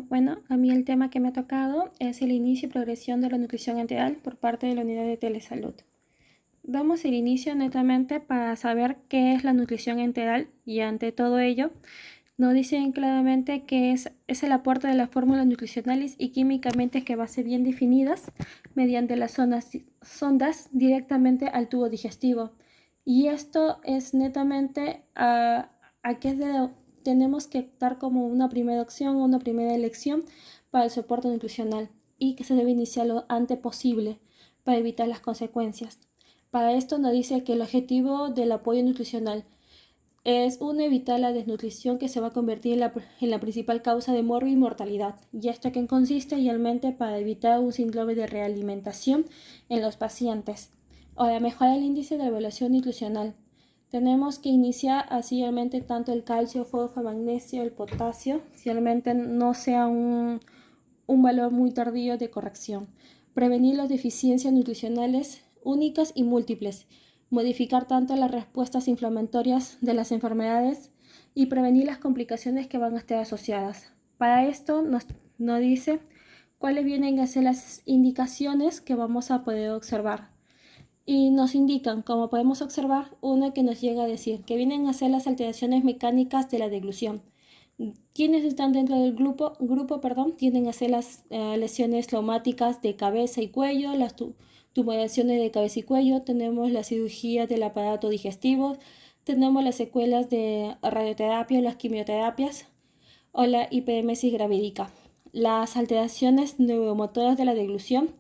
Bueno, a mí el tema que me ha tocado es el inicio y progresión de la nutrición enteral por parte de la unidad de telesalud. Damos el inicio netamente para saber qué es la nutrición enteral y ante todo ello nos dicen claramente que es el aporte de las fórmulas nutricionales y químicamente que va a ser bien definidas mediante las sondas directamente al tubo digestivo. Y esto es netamente a qué tenemos que optar como una primera opción o una primera elección para el soporte nutricional y que se debe iniciar lo antes posible para evitar las consecuencias. Para esto nos dice que el objetivo del apoyo nutricional es uno, evitar la desnutrición que se va a convertir en la principal causa de muerte y mortalidad. ¿Y esto en consiste? Igualmente para evitar un síndrome de realimentación en los pacientes. Ahora, mejorar el índice de evaluación nutricional. Tenemos que iniciar así realmente tanto el calcio, fósforo, magnesio, el potasio, si realmente no sea un valor muy tardío de corrección. Prevenir las deficiencias nutricionales únicas y múltiples. Modificar tanto las respuestas inflamatorias de las enfermedades y prevenir las complicaciones que van a estar asociadas. Para esto nos dice cuáles vienen a ser las indicaciones que vamos a poder observar. Y nos indican, como podemos observar, una que nos llega a decir que vienen a ser las alteraciones mecánicas de la deglución. Quienes están dentro del grupo tienden a ser las lesiones traumáticas de cabeza y cuello, las tumoraciones de cabeza y cuello, tenemos la cirugía del aparato digestivo, tenemos las secuelas de radioterapia, las quimioterapias o la hiperemesis gravídica. Las alteraciones neuromotoras de la deglución.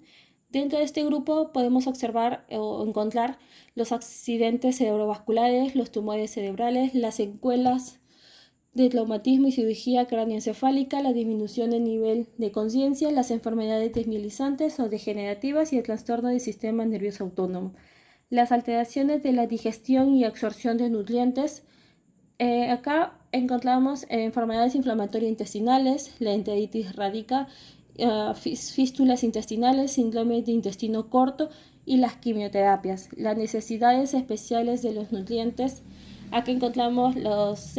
Dentro de este grupo podemos observar o encontrar los accidentes cerebrovasculares, los tumores cerebrales, las secuelas de traumatismo y cirugía cráneoencefálica, la disminución del nivel de conciencia, las enfermedades desmielinizantes o degenerativas y el trastorno del sistema nervioso autónomo. Las alteraciones de la digestión y absorción de nutrientes. Acá encontramos enfermedades inflamatorias intestinales, la enteritis radica, fístulas intestinales, síndrome de intestino corto y las quimioterapias. Las necesidades especiales de los nutrientes. Acá encontramos las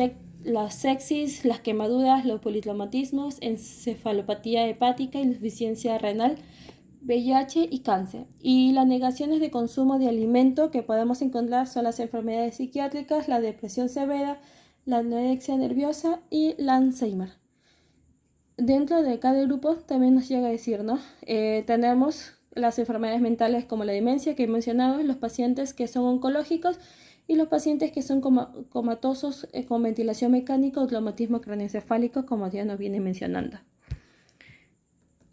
sepsis, las quemaduras, los politraumatismos, encefalopatía hepática, insuficiencia renal, VIH y cáncer. Y las negaciones de consumo de alimento que podemos encontrar son las enfermedades psiquiátricas, la depresión severa, la anorexia nerviosa y la Alzheimer. Dentro de cada grupo también nos llega a decir, ¿no? Tenemos las enfermedades mentales como la demencia que he mencionado, los pacientes que son oncológicos y los pacientes que son comatosos con ventilación mecánica o traumatismo craneoencefálico, como ya nos viene mencionando.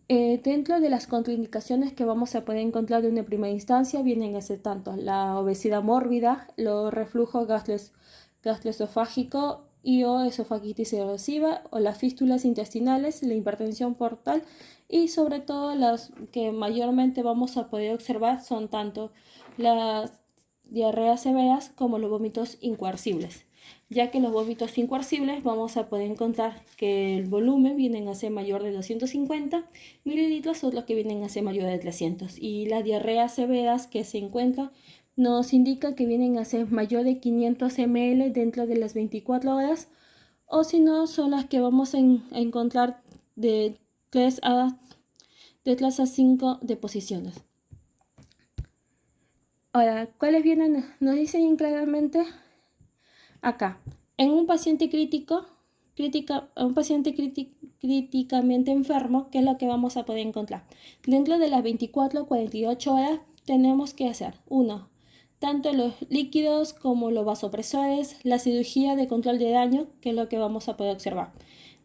Dentro de las contraindicaciones que vamos a poder encontrar de una primera instancia vienen a ser tanto la obesidad mórbida, los reflujo gastroesofágico y o esofagitis erosiva o las fístulas intestinales, la hipertensión portal y sobre todo las que mayormente vamos a poder observar son tanto las diarreas severas como los vómitos incoercibles, ya que los vómitos incoercibles vamos a poder encontrar que el volumen vienen a ser mayor de 250 mililitros, otros que vienen a ser mayor de 300, y las diarreas severas que se encuentran nos indican que vienen a ser mayor de 500 ml dentro de las 24 horas, o si no, son las que vamos a encontrar de 3 a 5 deposiciones. Ahora, ¿cuáles vienen? Nos dicen claramente acá, en un paciente críticamente enfermo, ¿qué es lo que vamos a poder encontrar? Dentro de las 24 a 48 horas tenemos que hacer, uno, tanto los líquidos como los vasopresores, la cirugía de control de daño, que es lo que vamos a poder observar.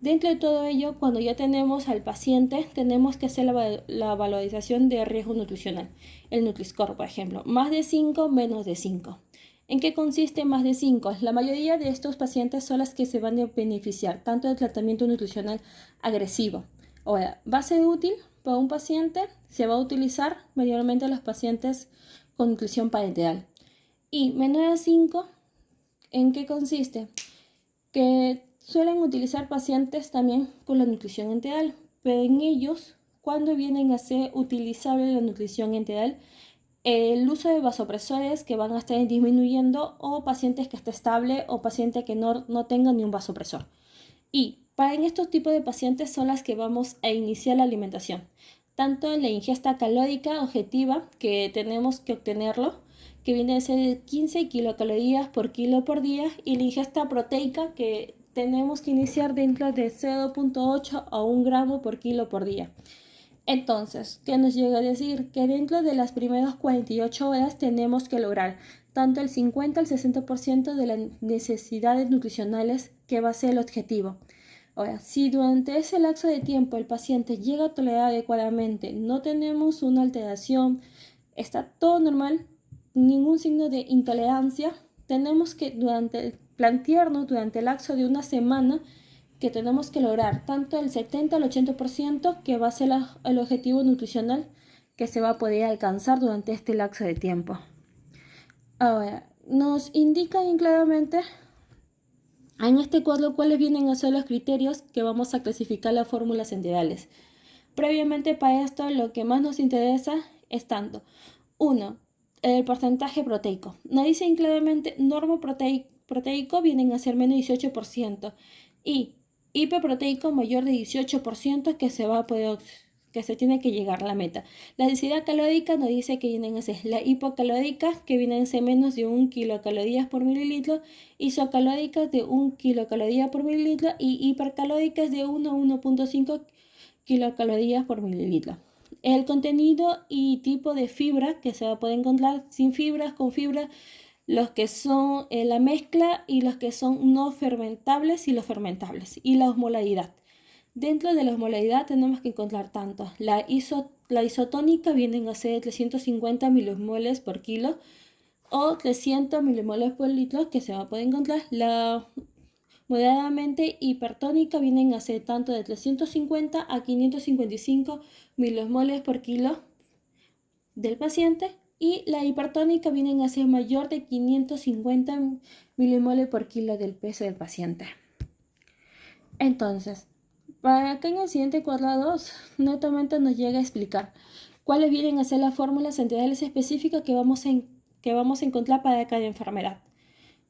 Dentro de todo ello, cuando ya tenemos al paciente, tenemos que hacer la valorización de riesgo nutricional, el Nutri-Score, por ejemplo, más de 5, menos de 5. ¿En qué consiste más de 5? La mayoría de estos pacientes son las que se van a beneficiar tanto del tratamiento nutricional agresivo. Ahora, ¿va a ser útil para un paciente? Se va a utilizar mayormente a los pacientes con nutrición parenteral. Y menor a 5, ¿en qué consiste? Que suelen utilizar pacientes también con la nutrición enteral, pero en ellos, cuando vienen a ser utilizable la nutrición enteral, el uso de vasopresores que van a estar disminuyendo o pacientes que esté estable o pacientes que no tengan ni un vasopresor. Y En estos tipos de pacientes son las que vamos a iniciar la alimentación. Tanto la ingesta calórica objetiva, que tenemos que obtenerlo, que viene a ser de 15 kilocalorías por kilo por día, y la ingesta proteica, que tenemos que iniciar dentro de 0,8 a 1 gramo por kilo por día. Entonces, ¿qué nos llega a decir? Que dentro de las primeras 48 horas tenemos que lograr tanto el 50 al 60% de las necesidades nutricionales, que va a ser el objetivo. Ahora, si durante ese lapso de tiempo el paciente llega a tolerar adecuadamente, no tenemos una alteración, está todo normal, ningún signo de intolerancia, tenemos que plantearnos durante el lapso de una semana que tenemos que lograr tanto el 70 al 80%, que va a ser el objetivo nutricional que se va a poder alcanzar durante este lapso de tiempo. Ahora, nos indican claramente en este cuadro cuáles vienen a ser los criterios que vamos a clasificar las fórmulas integrales. Previamente para esto, lo que más nos interesa es tanto, 1, el porcentaje proteico. Nos dicen claramente normo proteico vienen a ser menos 18%, y hiperproteico mayor de 18%, que se tiene que llegar a la meta. La densidad calórica nos dice que vienen a ser la hipocalórica, que vienen a ser menos de 1 kilocalorías por mililitro, isocalóricas de 1 kilocaloría por mililitro, y hipercalóricas de 1 a 1,5 kilocalorías por mililitro. El contenido y tipo de fibra que se va a poder encontrar sin fibras, con fibra, los que son la mezcla, y los que son no fermentables y los fermentables, y la osmolaridad. Dentro de la osmolaridad tenemos que encontrar tanto la isotónica, vienen a ser 350 milimoles por kilo o 300 milimoles por litro, que se va a poder encontrar. La moderadamente hipertónica vienen a ser tanto de 350 a 555 milimoles por kilo del paciente, y la hipertónica vienen a ser mayor de 550 milimoles por kilo del peso del paciente. Entonces, para que en el siguiente cuadrado netamente nos llegue a explicar cuáles vienen a ser las fórmulas integrales específicas que vamos a encontrar para cada enfermedad.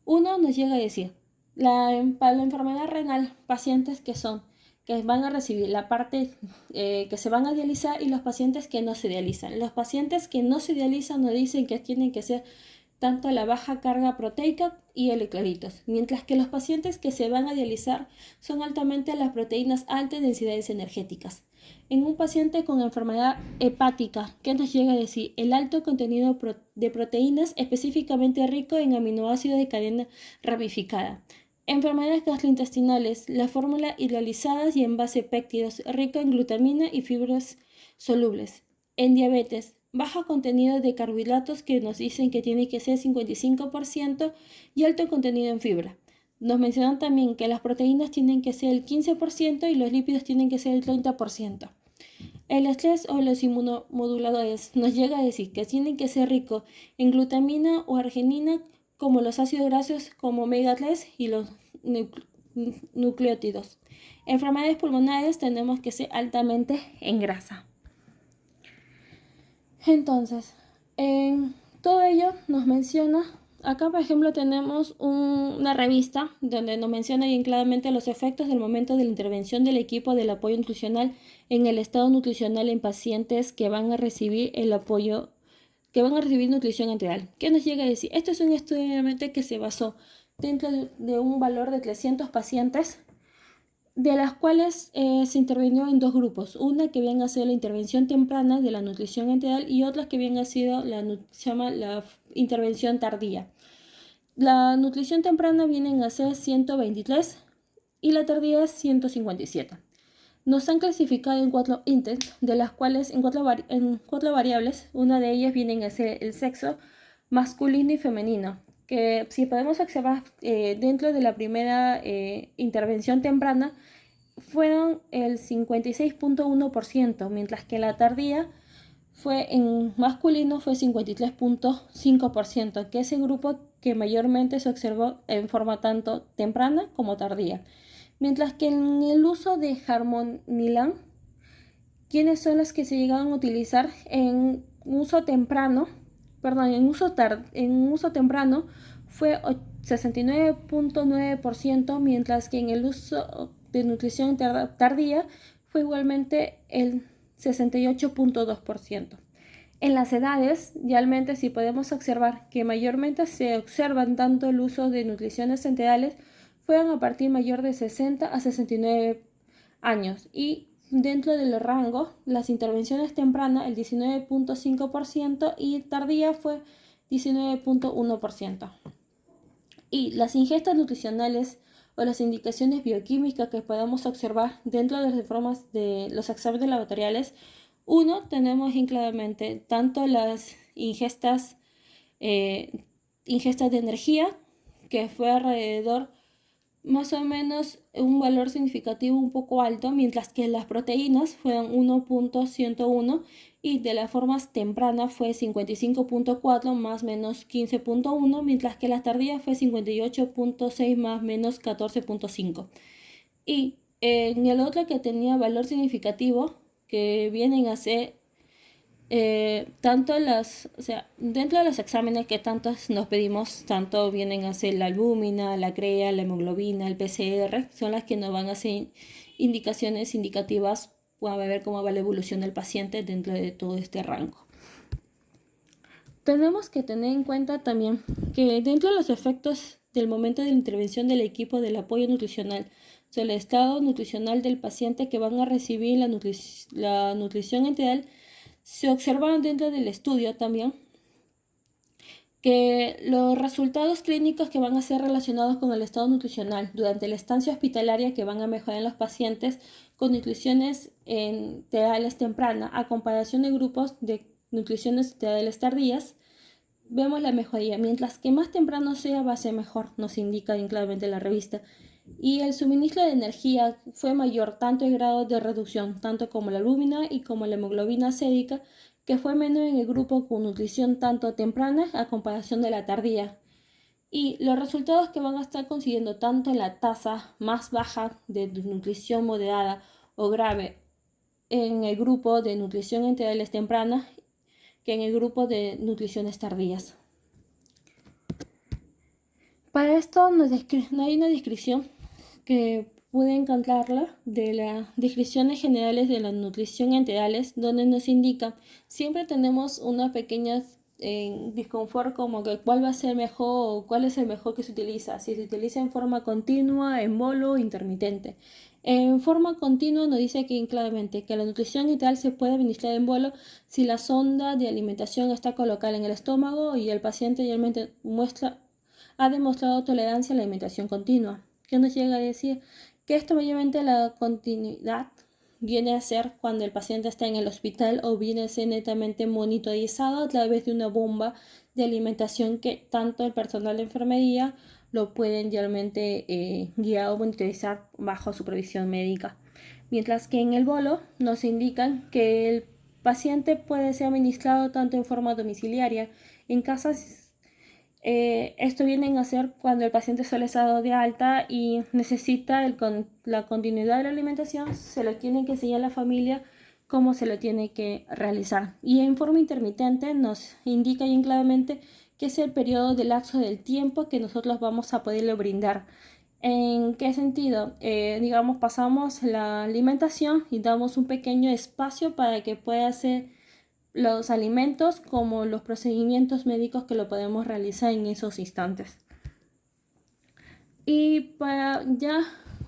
Uno nos llega a decir, para la enfermedad renal, pacientes que van a recibir la parte que se van a dializar, y los pacientes que no se dializan. Los pacientes que no se dializan nos dicen que tienen que ser tanto la baja carga proteica y electrolitos, mientras que los pacientes que se van a dializar son altamente las proteínas altas densidades energéticas. En un paciente con enfermedad hepática, ¿qué nos llega a decir? El alto contenido de proteínas, específicamente rico en aminoácidos de cadena ramificada. Enfermedades gastrointestinales, la fórmula hidrolizadas y en base péptidos, rico en glutamina y fibras solubles. En diabetes, bajo contenido de carbohidratos, que nos dicen que tiene que ser 55%, y alto contenido en fibra. Nos mencionan también que las proteínas tienen que ser el 15% y los lípidos tienen que ser el 30%. El estrés o los inmunomoduladores nos llega a decir que tienen que ser ricos en glutamina o arginina, como los ácidos grasos como omega 3 y los nucleótidos. Enfermedades pulmonares tenemos que ser altamente en grasa. Entonces, en todo ello nos menciona, acá por ejemplo tenemos una revista donde nos menciona bien claramente los efectos del momento de la intervención del equipo del apoyo nutricional en el estado nutricional en pacientes que van a recibir el apoyo, que van a recibir nutrición integral. ¿Qué nos llega a decir? Esto es un estudio que se basó dentro de un valor de 300 pacientes, de las cuales se intervino en dos grupos, una que bien ha sido la intervención temprana de la nutrición integral, y otras que bien ha sido se llama la intervención tardía. La nutrición temprana vienen a ser 123 y la tardía es 157. Nos han clasificado en 4 ítems, de las cuales en cuatro variables. Una de ellas vienen a ser el sexo masculino y femenino, que si podemos observar dentro de la primera intervención temprana fueron el 56,1%, mientras que la tardía en masculino fue 53,5%, que es el grupo que mayormente se observó en forma tanto temprana como tardía. Mientras que en el uso de Harmonilam, ¿quiénes son las que se llegan a utilizar en uso temprano? En uso temprano fue 69,9%, mientras que en el uso de nutrición tardía fue igualmente el 68.2%. En las edades, realmente sí podemos observar que mayormente se observan tanto el uso de nutriciones enterales fueron a partir mayor de 60 a 69 años y dentro del rango las intervenciones tempranas el 19.5% y tardía fue 19.1%. Y las ingestas nutricionales o las indicaciones bioquímicas que podemos observar dentro de las formas de los exámenes laboratoriales, tenemos claramente tanto las ingestas de energía, que fue alrededor más o menos un valor significativo un poco alto, mientras que las proteínas fueron 1.101 y de las formas tempranas fue 55.4 más menos 15.1, mientras que las tardías fue 58.6 más menos 14.5. Y en el otro que tenía valor significativo, que vienen a ser tanto dentro de los exámenes que tantos nos pedimos, tanto vienen a ser la albúmina, la CREA, la hemoglobina, el PCR, son las que nos van a hacer indicaciones indicativas para ver cómo va la evolución del paciente dentro de todo este rango. Tenemos que tener en cuenta también que dentro de los efectos del momento de la intervención del equipo del apoyo nutricional sobre el estado nutricional del paciente que van a recibir la nutrición enteral, se observaron dentro del estudio también que los resultados clínicos que van a ser relacionados con el estado nutricional durante la estancia hospitalaria que van a mejorar en los pacientes con nutriciones enterales tempranas a comparación de grupos de nutriciones enterales tardías, vemos la mejoría. Mientras que más temprano sea, va a ser mejor, nos indica bien claramente la revista. Y el suministro de energía fue mayor, tanto el grado de reducción, tanto como la albúmina y como la hemoglobina sérica, que fue menor en el grupo con nutrición tanto temprana a comparación de la tardía. Y los resultados que van a estar consiguiendo tanto en la tasa más baja de nutrición moderada o grave en el grupo de nutrición enterales tempranas que en el grupo de nutriciones tardías. Para esto hay una descripción que pude encontrarla de las descripciones generales de la nutrición enterales, donde nos indica, siempre tenemos una pequeña disconfort como que cuál va a ser mejor o cuál es el mejor que se utiliza, si se utiliza en forma continua, en bolo o intermitente. En forma continua nos dice aquí claramente que la nutrición enteral se puede administrar en bolo si la sonda de alimentación está colocada en el estómago y el paciente realmente ha demostrado tolerancia a la alimentación continua. ¿Qué nos llega a decir? Que esto mayormente la continuidad viene a ser cuando el paciente está en el hospital o viene a ser netamente monitorizado a través de una bomba de alimentación que tanto el personal de enfermería lo pueden realmente guiar o monitorizar bajo supervisión médica. Mientras que en el bolo nos indican que el paciente puede ser administrado tanto en forma domiciliaria, en casas. Esto viene a ser cuando el paciente solo está dado de alta y necesita la continuidad de la alimentación, se lo tiene que enseñar a la familia cómo se lo tiene que realizar. Y en forma intermitente nos indica bien claramente que es el periodo de lapso del tiempo que nosotros vamos a poderle brindar. ¿En qué sentido? Digamos, pasamos la alimentación y damos un pequeño espacio para que pueda hacer los alimentos como los procedimientos médicos que lo podemos realizar en esos instantes. Y para ya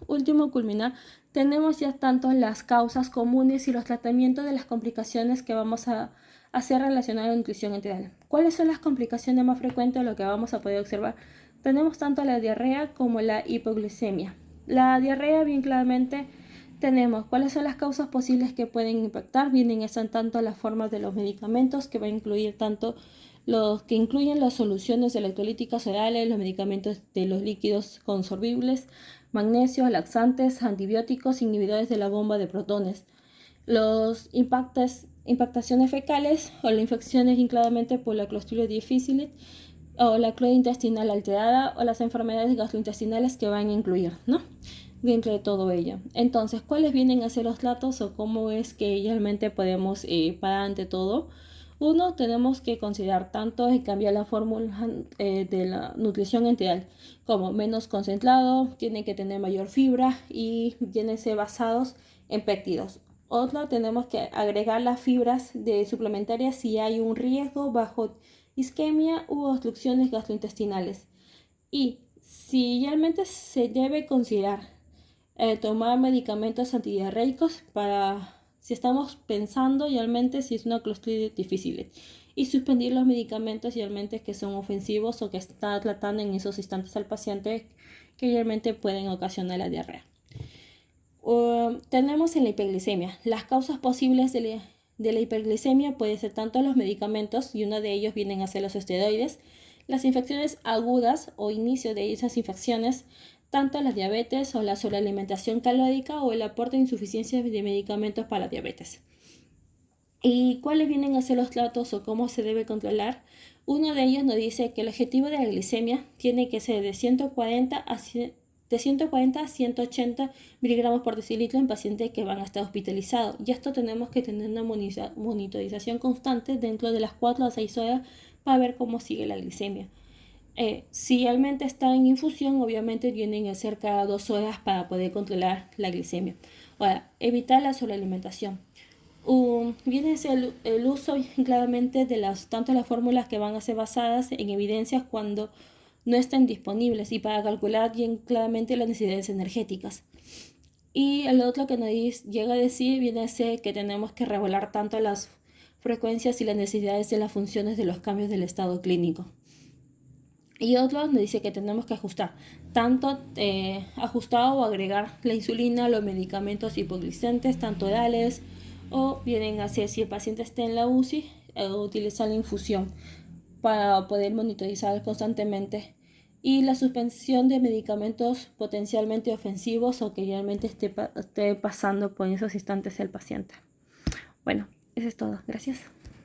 último culminar, tenemos ya tanto las causas comunes y los tratamientos de las complicaciones que vamos a hacer relacionadas a la nutrición enteral. ¿Cuáles son las complicaciones más frecuentes de lo que vamos a poder observar? Tenemos tanto la diarrea como la hipoglucemia. La diarrea bien claramente tenemos cuáles son las causas posibles que pueden impactar. Están tanto las formas de los medicamentos, que va a incluir tanto los que incluyen las soluciones electrolíticas orales, los medicamentos de los líquidos consorbibles, magnesio, laxantes, antibióticos, inhibidores de la bomba de protones. Los impactaciones fecales o las infecciones claramente por la Clostridium difficile o la cloaca intestinal alterada o las enfermedades gastrointestinales que van a incluir, ¿no? Dentro de todo ello. Entonces, ¿cuáles vienen a ser los datos o cómo es que realmente podemos parar ante todo? Uno, tenemos que considerar tanto y cambiar la fórmula de la nutrición integral como menos concentrado, tiene que tener mayor fibra y tiene que ser basados en péptidos. Otro, tenemos que agregar las fibras de suplementarias si hay un riesgo bajo isquemia u obstrucciones gastrointestinales. Y si realmente se debe considerar tomar medicamentos antidiarreicos para si estamos pensando realmente si es una clostriditis difícil y suspender los medicamentos realmente que son ofensivos o que está tratando en esos instantes al paciente que realmente pueden ocasionar la diarrea. Tenemos en la hiperglicemia. Las causas posibles de la hiperglicemia pueden ser tanto los medicamentos, y uno de ellos vienen a ser los esteroides, las infecciones agudas o inicio de esas infecciones, tanto la diabetes o la sobrealimentación calórica o el aporte de insuficiencia de medicamentos para la diabetes. ¿Y cuáles vienen a ser los tratos o cómo se debe controlar? Uno de ellos nos dice que el objetivo de la glicemia tiene que ser de 140 a 180 miligramos por decilitro en pacientes que van a estar hospitalizados. Y esto tenemos que tener una monitorización constante dentro de las 4 a 6 horas para ver cómo sigue la glicemia. Si realmente está en infusión, obviamente tienen que ser cada 2 horas para poder controlar la glicemia. Ahora, evitar la sobrealimentación. Viene a ser el uso claramente de tanto las fórmulas que van a ser basadas en evidencias cuando no estén disponibles y para calcular bien claramente las necesidades energéticas. Y el otro que nos llega a decir viene a ser que tenemos que regular tanto las frecuencias y las necesidades de las funciones de los cambios del estado clínico. Y otro nos dice que tenemos que ajustar, tanto ajustar o agregar la insulina, los medicamentos hipoglicemiantes, tanto orales o vienen a ser si el paciente está en la UCI, utilizar la infusión para poder monitorizar constantemente. Y la suspensión de medicamentos potencialmente ofensivos o que realmente esté pasando por esos instantes el paciente. Bueno, eso es todo. Gracias.